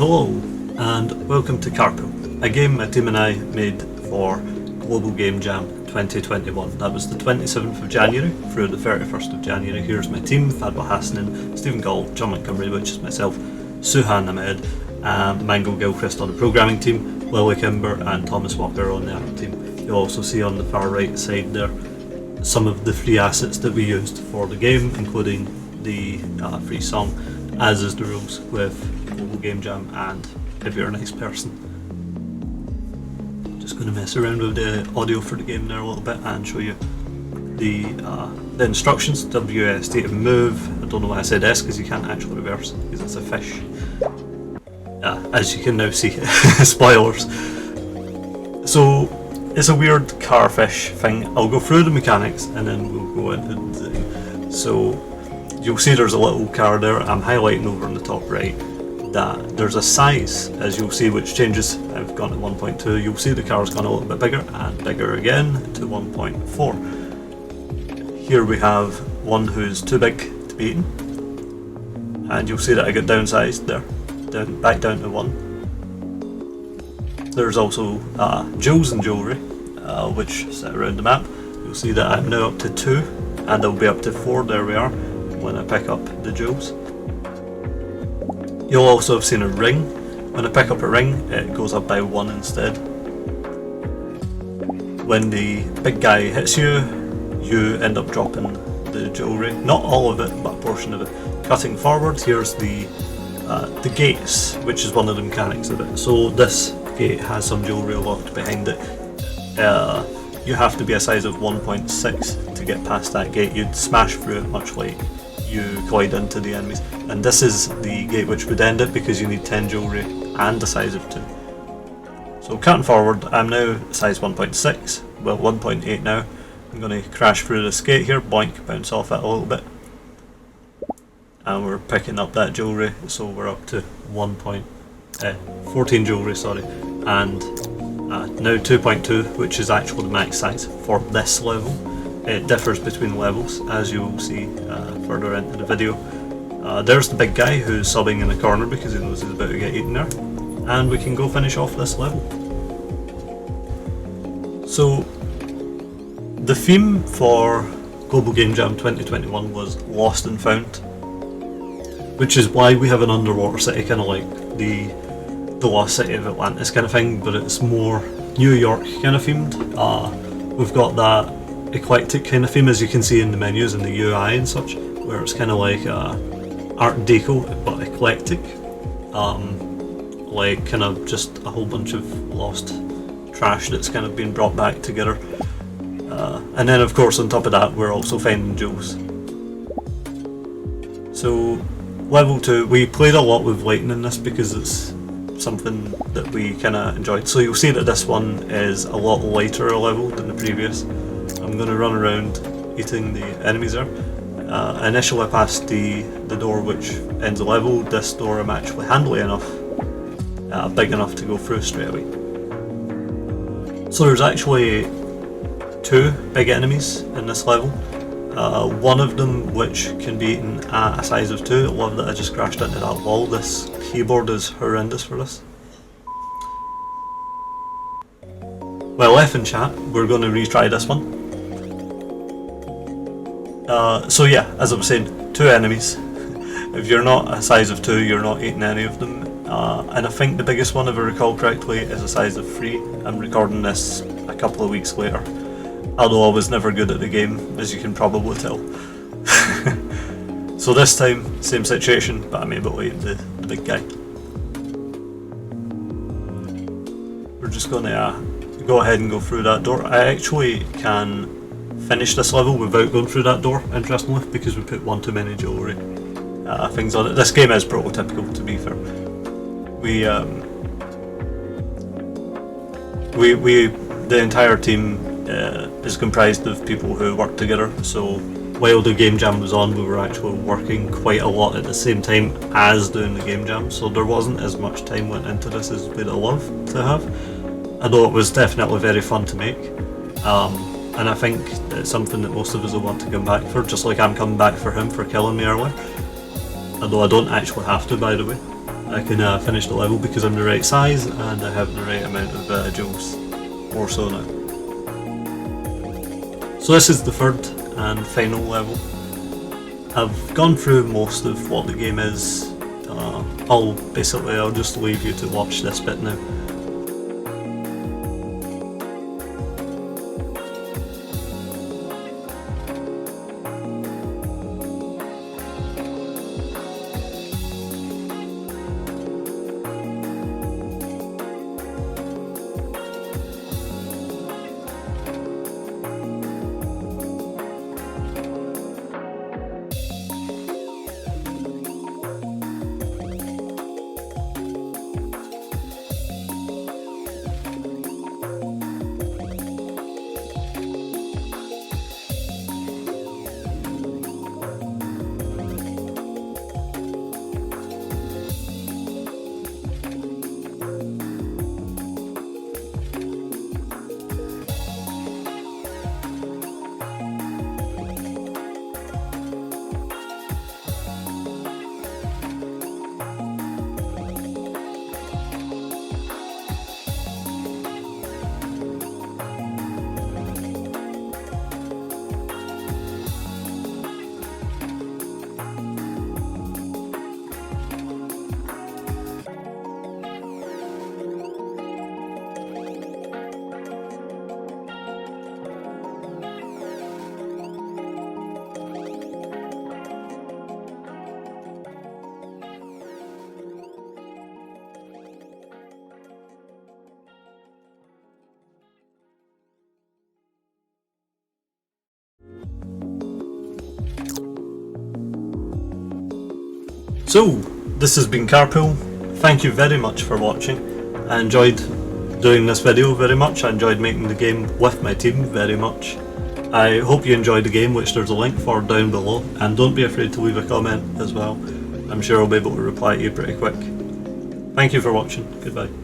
Hello and welcome to Carpool, a game my team and I made for Global Game Jam 2021. That was the 27th of January through the 31st of January. Here's my team: Fadwa Hassanin, Stephen Gall, John Montgomery, which is myself, Suhan Ahmed, Mango Gilchrist on the programming team, Lily Kimber and Thomas Walker on the art team. You'll also see on the far right side there some of the free assets that we used for the game, including the free song, as is the rules with Global Game Jam and If You're a Nice Person. Just going to mess around with the audio for the game there a little bit and show you the instructions. WSD to move. I don't know why I said S because you can't actually reverse because it's a fish. As you can now see. Spoilers. So it's a weird carfish thing. I'll go through the mechanics and then we'll go into the thing. So you'll see there's a little car there. I'm highlighting over on the top right that there's a size, as you'll see, which changes. I've gone to 1.2. You'll see the car's gone a little bit bigger and bigger again to 1.4. Here we have one who's too big to be eaten, and you'll see that I get downsized there, back down to 1. There's also jewels and jewellery, which sit around the map. You'll see that I'm now up to 2, and I'll be up to 4, there we are, when I pick up the jewels. You'll also have seen a ring. When I pick up a ring, it goes up by 1 instead. When the big guy hits you, you end up dropping the jewellery. Not all of it, but a portion of it. Cutting forward, here's the gates, which is one of the mechanics of it. So this gate has some jewellery locked behind it. You have to be a size of 1.6 to get past that gate. You'd smash through it much like you collide into the enemies. And this is the gate which would end it because you need 10 jewellery and a size of 2. So cutting forward, I'm now size 1.6, well 1.8 now. I'm going to crash through this gate here, boink, bounce off it a little bit. And we're picking up that jewellery, so we're up to 14 jewellery, sorry. And now 2.2, which is actually the max size for this level. It differs between levels, as you will see further into the video. There's the big guy who's sobbing in the corner because he knows he's about to get eaten there. And we can go finish off this level. So, the theme for Global Game Jam 2021 was Lost and Found, which is why we have an underwater city, kind of like the Lost City of Atlantis kind of thing, but it's more New York kind of themed. We've got that eclectic kind of theme, as you can see in the menus and the UI and such, where it's kind of like Art Deco but eclectic, like kind of just a whole bunch of lost trash that's kind of been brought back together. And then of course on top of that we're also finding jewels. So level 2, we played a lot with lighting in this because it's something that we kind of enjoyed. So you'll see that this one is a lot lighter a level than the previous. I'm going to run around eating the enemies there. Initially I passed the door which ends the level. This door I'm actually handily enough, big enough to go through straight away. So there's actually 2 big enemies in this level. One of them which can be eaten at a size of 2. I love that I just crashed into that wall. This keyboard is horrendous for this. Well, F in chat, we're going to retry this one. So yeah, as I was saying, 2 enemies. If you're not a size of 2, you're not eating any of them. And I think the biggest one, if I recall correctly, is a size of 3. I'm recording this a couple of weeks later. Although I was never good at the game, as you can probably tell. So this time, same situation, but I'm able to eat the big guy. We're just going to go ahead and go through that door. I actually can finish this level without going through that door, interestingly, because we put one too many jewellery things on it. This game is prototypical, to be fair. The entire team is comprised of people who work together, so while the game jam was on we were actually working quite a lot at the same time as doing the game jam, so there wasn't as much time went into this as we'd love to have, although it was definitely very fun to make. And I think it's something that most of us will want to come back for, just like I'm coming back for him for killing me earlier. Although I don't actually have to, by the way. I can finish the level because I'm the right size and I have the right amount of jewels. More so now. So this is the third and final level. I've gone through most of what the game is. I'll just leave you to watch this bit now. So, this has been Carpool. Thank you very much for watching. I enjoyed doing this video very much. I enjoyed making the game with my team very much. I hope you enjoyed the game, which there's a link for down below, and don't be afraid to leave a comment as well. I'm sure I'll be able to reply to you pretty quick. Thank you for watching. Goodbye.